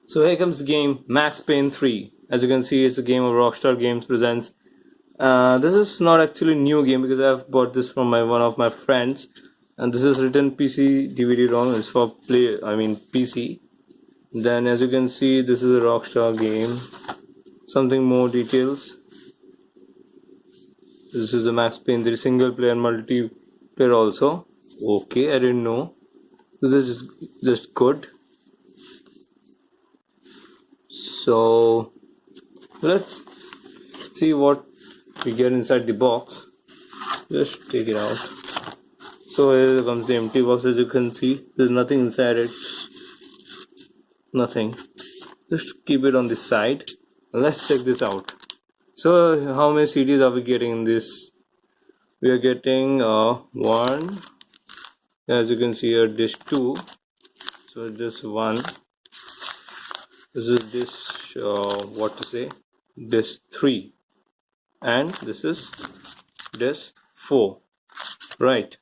So here comes the game Max Payne 3. As you can see, it's a game of Rockstar Games presents. This is not actually a new game because I've bought this from one of my friends, and this is written PC DVD-ROM. It's for PC. Then, as you can see, this is a Rockstar game. Something more details. This is a Max Payne 3 single player and multiplayer also. Okay, I didn't know. This is just good. So let's see what we get inside the box. Just take it out. So here comes the empty box. As you can see, there's nothing inside it. Nothing. Just keep it on the side. Let's check this out. So how many CDs are we getting in this? We are getting one. As you can see here, disc 2. So this one. This is disc disc 3, and this is disc 4. Right.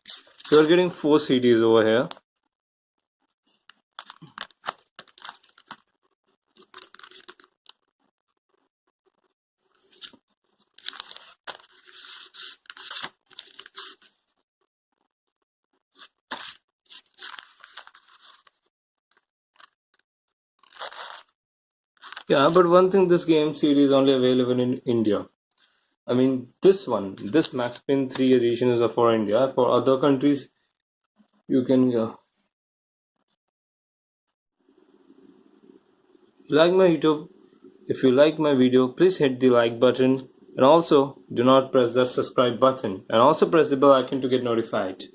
So we're getting 4 CDs over here. Yeah, but one thing, this game CD is only available in India. I mean, this Max Payne 3 edition is for India. For other countries, you can If you like my video, please hit the like button, and also do not press the subscribe button, and also press the bell icon to get notified.